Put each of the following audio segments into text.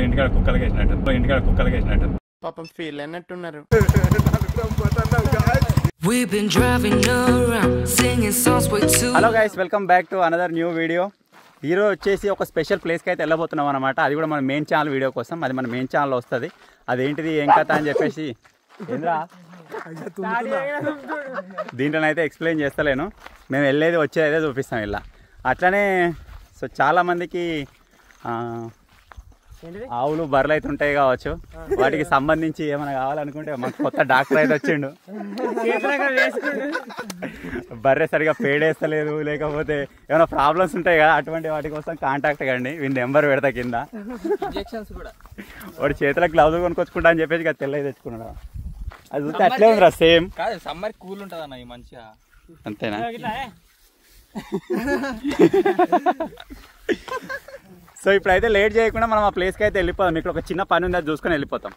ఇంటికాడ కుక్కలకి వేసినట్టు పాపం ఫీల్ అన్నట్టున్నారు. Hello guys, welcome back to another new video. ఈరోజు వచ్చేసి ఒక స్పెషల్ ప్లేస్కి అయితే వెళ్ళబోతున్నాం అనమాట. అది కూడా మన మెయిన్ ఛానల్ వీడియో కోసం. అది మన మెయిన్ ఛానల్లో వస్తుంది. అదేంటిది ఏం కథ అని చెప్పేసి దీంట్లో అయితే ఎక్స్ప్లెయిన్ చేస్తలేను. మేము వెళ్ళేది వచ్చేది అయితే చూపిస్తాం ఇలా. అట్లనే సో చాలామందికి ఆవులు బర్రెలు అయితే ఉంటాయి కావచ్చు. వాటికి సంబంధించి ఏమైనా కావాలనుకుంటే మాకు కొత్త డాక్టర్ అయితే వచ్చిండు. బర్రె సరిగా పేడేస్తలేదు, లేకపోతే ఏమైనా ప్రాబ్లమ్స్ ఉంటాయి కదా, అటువంటి వాటి కోసం కాంటాక్ట్ కండి. వీని నెంబర్ పెడతా కింద. వాడు చేతులకు గ్లౌజ్ కొనుక్కొచ్చుకుంటా అని చెప్పేసి కదా తెల్లవి తెచ్చుకున్నాడు. అది చూస్తే అట్లే ఉందిరా, సేమ్. సమ్మర్ కూల్ ఉంటుంది అన్న మంచిగా, అంతేనా? సో ఇప్పుడైతే లేట్ చేయకుండా మనం ఆ ప్లేస్కి అయితే వెళ్ళిపోదాం. ఇక్కడ ఒక చిన్న పని ఉంది, అది చూసుకొని వెళ్ళిపోతాం.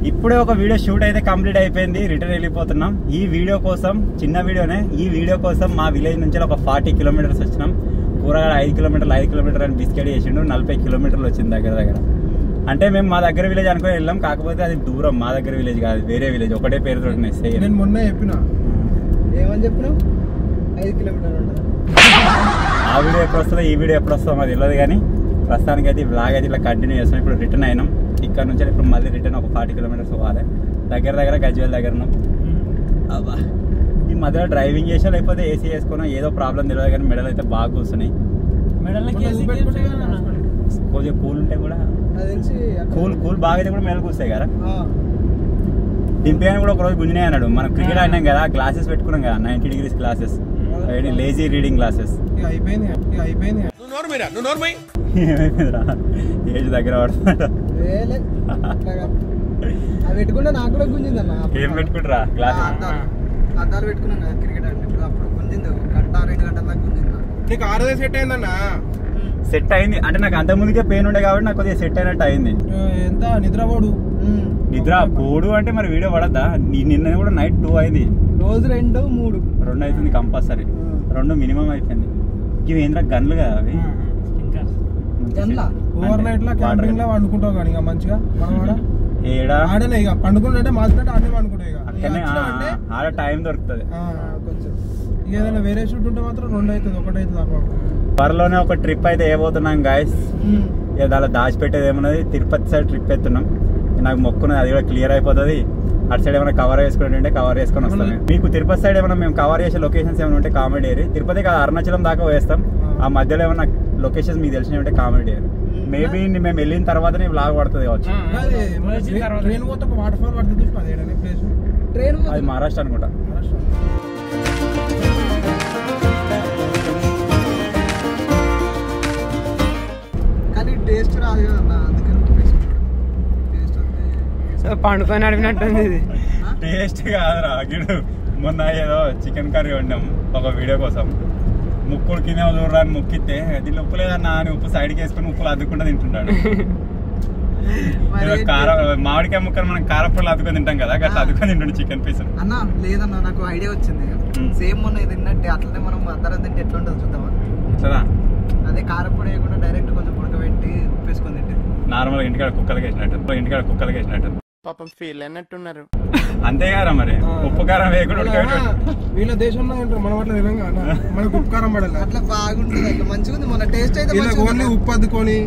ఇప్పుడే ఒక వీడియో షూట్ అయితే కంప్లీట్ అయిపోయింది. రిటర్న్ వెళ్ళిపోతున్నాం. ఈ వీడియో కోసం, చిన్న వీడియోనే, ఈ వీడియో కోసం మా విలేజ్ నుంచి ఒక 40 కిలోమీటర్స్ వచ్చినాం. కూరగాయలు 5 కిలోమీటర్లు అని బిస్కెట్ చేసిండు. 40 కిలోమీటర్లు వచ్చింది దగ్గర. అంటే మేము మా దగ్గర విలేజ్ అనుకుని వెళ్ళాం, కాకపోతే అది దూరం. మా దగ్గర విలేజ్ కాదు, వేరే విలేజ్. ఒకటే పేరుతో నేను మొన్న చెప్పిన ఏమని చెప్పినావు, 5 కిలోమీటర్లు. ఆ వీడియో ఎప్పుడు వస్తుందో, ఈ వీడియో ఎప్పుడు వస్తుందో మాకు తెలియదు. కానీ ప్రస్తుతానికి అయితే బ్లాగ్ అయితే ఇలా కంటిన్యూ చేస్తాం. ఇప్పుడు రిటర్న్ అయినాం. ఇక్కడ నుంచి ఇప్పుడు మళ్ళీ రిటర్న్ ఒక 40 కిలోమీటర్స్ పోవాలి. దగ్గర గజ్వేల్ దగ్గర ఉన్నాం. అబ్బా, ఈ మధ్యలో డ్రైవింగ్ చేసా లేకపోతే ఏసీ వేసుకున్నా ఏదో ప్రాబ్లం తెలియదు, కానీ మెడలు అయితే బాగా కూర్చున్నాయి. కొద్దిగా కూల్ ఉంటే కూడా కూల్ బాగా అయితే కూడా మెడలు కూర్స్తాయి కదా. దింపేయని కూడా ఒక రోజు గుంజినాయి అన్నాడు. మనం క్రికెట్ ఆడినాం కదా, గ్లాసెస్ పెట్టుకున్నాం కదా, 90 degrees glasses, lazy reading glasses. ఏమైపోయిందిరా, ఏజ్ దగ్గర పడుతున్నాడు. పెట్టుకుంటే నాకు కూడా గుంజింది అన్న. ఏం పెట్టుకుంటారా? గ్లాస్ అద్దాలు పెట్టుకున్నాం కదా క్రికెట్ ఆడినప్పుడు, అప్పుడు గుంజింది. 1-2 గంటల దాకా గుంజింది. నీకు ఆరోజు సెట్ అయిందన్నా? సెట్ అయింది అంటే నాకు అంత ముందుకే పెయిన్ ఉండే కాబట్టి నాకు కొద్దిగా సెట్ అయినట్టు అయింది. ఎంత నిద్రపోడు అంటే మరి వీడియో పడద్దా? నిన్న కూడా నైట్ 2 అయింది. రోజు 2-3 అవుతుంది కంపల్సరీ. 2 మినిమం అయిపోయింది. ఇవి ఏంద్రా గన్లు కదా అవి. ఓవర్ నైట్ లా క్యాంపింగ్ లా వండుకుంటావు కానీ ఇక మంచిగా ఆడలే. ఇక పండుకుంటే మాసినట్టు ఆడే వండుకుంటాయి. ఆడ టైం దొరుకుతుంది కొంచెం. ఏదైనా వేరే షూట్ ఉంటే మాత్రం 2 అవుతుంది, 1 అవుతుంది. త్వరలోనే ఒక ట్రిప్ అయితే వేయబోతున్నాం గాయస్. దానిలో దాచిపెట్టేది ఏమన్నది, తిరుపతి సైడ్ ట్రిప్ ఎత్తున్నాం. నాకు మొక్కున్నది, అది కూడా క్లియర్ అయిపోతుంది. అటు సైడ్ ఏమైనా కవర్ చేసుకుంటే కవర్ చేసుకొని వస్తాం. మీకు తిరుపతి సైడ్ ఏమైనా మేము కవర్ చేసే లొకేషన్స్ ఏమైనా ఉంటే కామెంట్ చేయరు. తిరుపతి కాదు, అరుణాచలం దాకా వేస్తాం. ఆ మధ్యలో ఏమైనా లొకేషన్స్ మీకు తెలిసినవి ఉంటే కామెంట్ చేయరు. మేబీ మేము వెళ్ళిన తర్వాతనే బ్లాగ్ పడుతుంది కావచ్చు. అది మహారాష్ట్ర అనుకుంటా. కానీ టేస్ట్ రాదు కదా, అందుకని పండుకొని అడిగినట్టుంది. ఇది టేస్ట్ కాదురా గిడు. మొన్న ఏదో చికెన్ కర్రీ వండాం ఒక వీడియో కోసం. ముక్కుడు కింద చూడడానికి ముక్కితే దీంట్లో ఉప్పు లేదన్నా అని ఉప్పు సైడ్కి వేసుకుని ఉప్పులు అద్దుకుంటూ తింటుంటాడు. కారం మామిడికాయ ముక్కలు మనం కారపొడిలో అద్దుకొని తింటాం కదా, అట్లా అద్దుకొని తింటుండే చికెన్ పీస్. అన్న లేదన్నా, నాకు ఐడియా వచ్చింది. సేమ్ మొన్న తిన్నట్టే అట్లనే మనం అందరం తింటే ఎట్లా ఉంటుంది చూద్దామా? ఎట్లా? అదే కారపొడి వేయకుండా డైరెక్ట్ కొంచెం ఉడకబెట్టి ఉప్పు వేసుకొని తింటే నార్మల్గా ఇంటికాడ కుక్కలకి వేసినట్టు. పాపం ఫీల్ అన్నట్టున్నారు. అంతే కదా మరి, ఉప్పు కారం వేయకుండా ఉడకబెట్టి. వీళ్ళ దేశంలో ఏంటారు, మనం అట్లా తినంగా మనకు ఉప్పు కారం పడాలి. అట్లా బాగుంటుంది, అట్లా మంచిగా ఉంది. మన టేస్ట్ అయితే ఓన్లీ ఉప్పు అద్దుకొని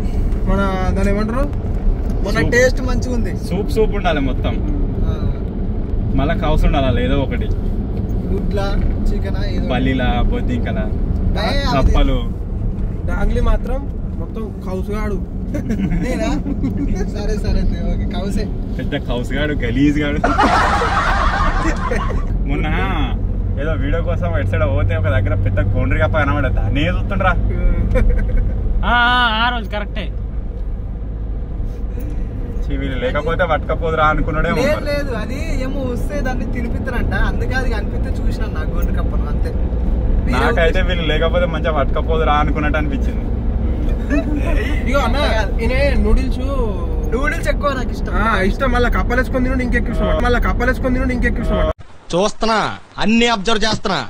మన దాని ఏమంటారు, మన టేస్ట్ మంచిగా ఉంది. సూప్ ఉండాలి మొత్తం. మళ్ళా కౌసు ఉండాలి ఏదో ఒకటి. గుడ్ల చికెన్, పల్లీల, బొద్దింకల, కప్పలు. డాంగ్లీ మాత్రం మొత్తం కౌసుగాడు. సరే కౌసే, పెద్ద కౌసుగాడు, గలీజ్ గాడు. మొన్న ఏదో వీడియో కోసం ఎటు సైడ్ పోతే ఒక దగ్గర పెద్ద కొండ్రి కప్ప కనబడతా. దాన్ని చూస్తుండ్రా. ఆ రోజు కరెక్టే. వీళ్ళు లేకపోతే పట్టుకపోదురా అనుకున్నాడే. లేదు అది ఏమో వస్తే దాన్ని తినిపిస్తారంట, అందుకే అది కనిపిస్తే చూసినా నాకు గొడ్డు కప్పను అంతే. నాకైతే వీళ్ళు లేకపోతే మంచిగా పట్టుకపోదురా అనుకున్నట్టు అనిపించింది. ఇగో అన్న ఈయన నూడిల్స్ ఎక్కువ నాకు ఇష్టం. మళ్ళీ కప్పలేసుకొని తినడం ఇంకెక్కువ ఇష్టం. చూస్తున్నా, అన్ని అబ్జర్వ్ చేస్తున్నా.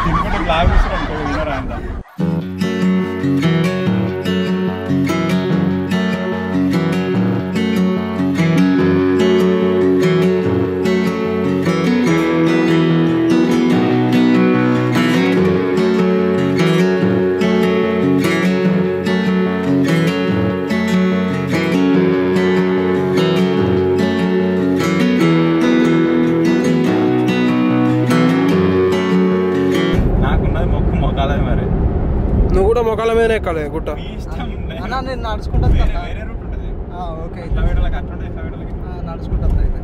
తినుకుంటే బ్లాగ్ చూస్తాను వినరా అంతా. నువ్వు కూడా మొక్కల మీద ఎక్కాలి గుట్ట.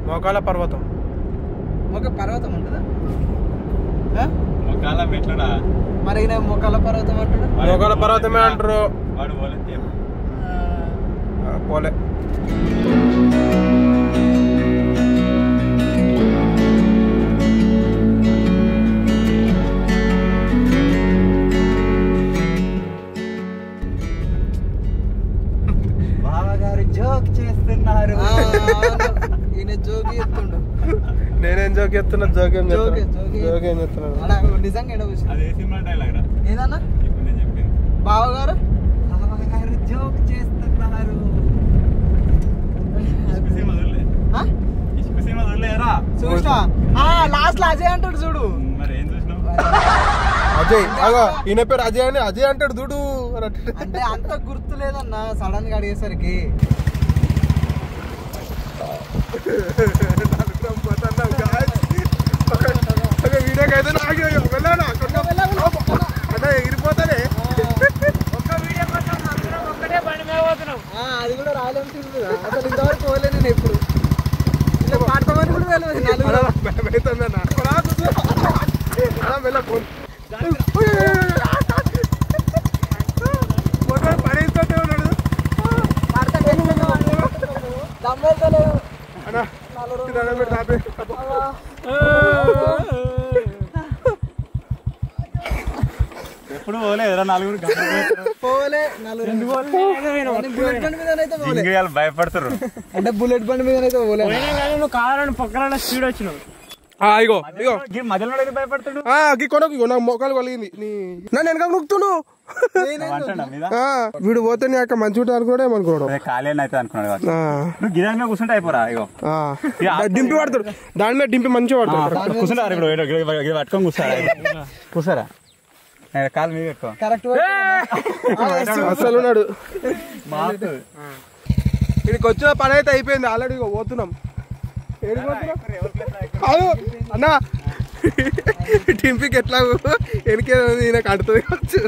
మొకాల పర్వతం ఉంటుందా మరి మొకాల పర్వతం అంటాడు. మొకాల పర్వతమే అంటారు. పోలే జోక్ చేస్తున్నారు. ఈయన జోక్ చేస్తుండు. నేనేం జోక్ చేస్తున్నా? జోక్ ఏం చేస్తున్నాడు నిజంగా ఏదన్నా బావగారు జోక్ చేస్తున్నారు. చూసినా లాస్ట్ లో అజయ్ అంటాడు చూడు. మరి ఏం చూసినావు? అజయ్ ఈయన పేరు అజయ్ అని అజయ్ అంటాడు చూడు. అంటే అంత గుర్తు లేదన్నా సడన్ గా అడిగేసరికి. వీడియోకి అయితే అంటే ఎగిరిపోతానే. అది కూడా రాయలసీమ అసలు ఇంతవరకు పోలే నేను ఎప్పుడు. ఇలా పాడతామని కూడా వెళ్ళదు. ఎప్పుడు పోలేదు నలుగురు భయపడతారు. అంటే బుల్లెట్ బండి మీద అయితే పోలేదు. నువ్వు కావాలని పక్కన స్పీడ్ వచ్చినావు. ఇగో మధ్యలో భయపడతాడు. కొనకు నాకు మోకాలు కలిగింది. నన్ను వెనక నొక్కుతును. వీడు పోతే నీ అక్క మంచి ఉంటా అనుకోవడం ఏమనుకోవడం. ఖాళీ అయితే అనుకున్నాడు. నువ్వు గిదాని మీద కూర్చుంటే అయిపోరా. ఇగో డింపి పడతాడు. దాని మీద డింపి మంచిగా పడతాడు. కూర్చుంటారు. ఇప్పుడు పట్టుకొని కూర్చారా కాలు మీద పెట్టుకో. కరెక్ట్ అసలు ఉన్నాడు. వీడికి వచ్చిన పని అయితే అయిపోయింది ఆల్రెడీ. పోతున్నాం. అన్నా డింపికి ఎట్లా వెనకే నాకు అంటుతుంది కావచ్చు.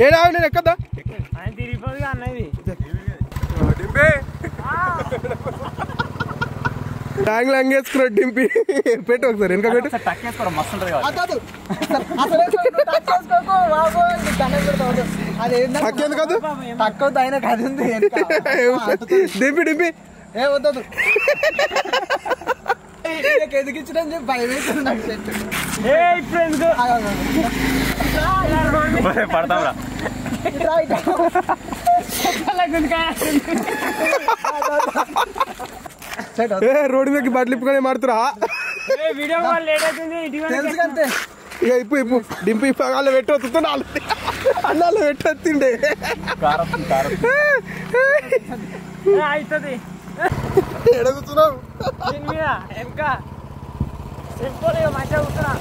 నేను ఎక్కదా డింపి ట్యాంగ్ లాంగేసుకున్నాడు. డింపి పెట్టు ఒకసారి వెనక పెట్టు. తక్కువ కాదు తక్కువ అయినా కది ఉంది. డింపి డింపి ఏ వద్దు ఎదిగించిన భయం వేస్తుంది నాకు. పడతావురా రోడ్డు మీద బట్టలు ఇప్పుకొని మాడుతురా. ఇక ఇప్పు ఇప్పు డింపి వాళ్ళు పెట్టొద్దు. అన్నాళ్ళు పెట్టొచ్చిండే అవుతుంది. ఎడుగుతున్నావు వెనక సింపుల్ మంచిగా కూర్చున్నా.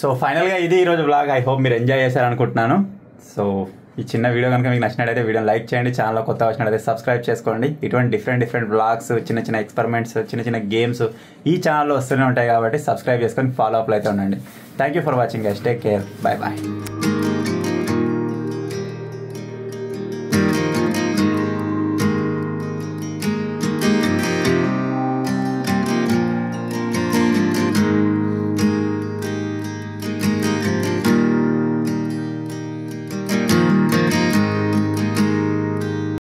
సో ఫైనల్ గా ఇది ఈరోజు బ్లాగ్. ఐ హోప్ మీరు ఎంజాయ్ చేశారనుకుంటున్నాను. సో ఈ చిన్న వీడియో కనుక మీకు నచ్చినట్టయితే వీడియోని లైక్ చేయండి. ఛానల్లో కొత్తగా వచ్చినట్టయితే సబ్స్క్రైబ్ చేసుకోండి. ఇటువంటి డిఫరెంట్ బ్లాగ్స్, చిన్న ఎక్స్పెరిమెంట్స్, చిన్న గేమ్స్ ఈ ఛానల్లో వస్తూనే ఉంటాయి కాబట్టి సబ్స్క్రైబ్ చేసుకొని ఫాలో అప్లో అయితే ఉండండి. Thank you for watching guys. Take care. Bye bye.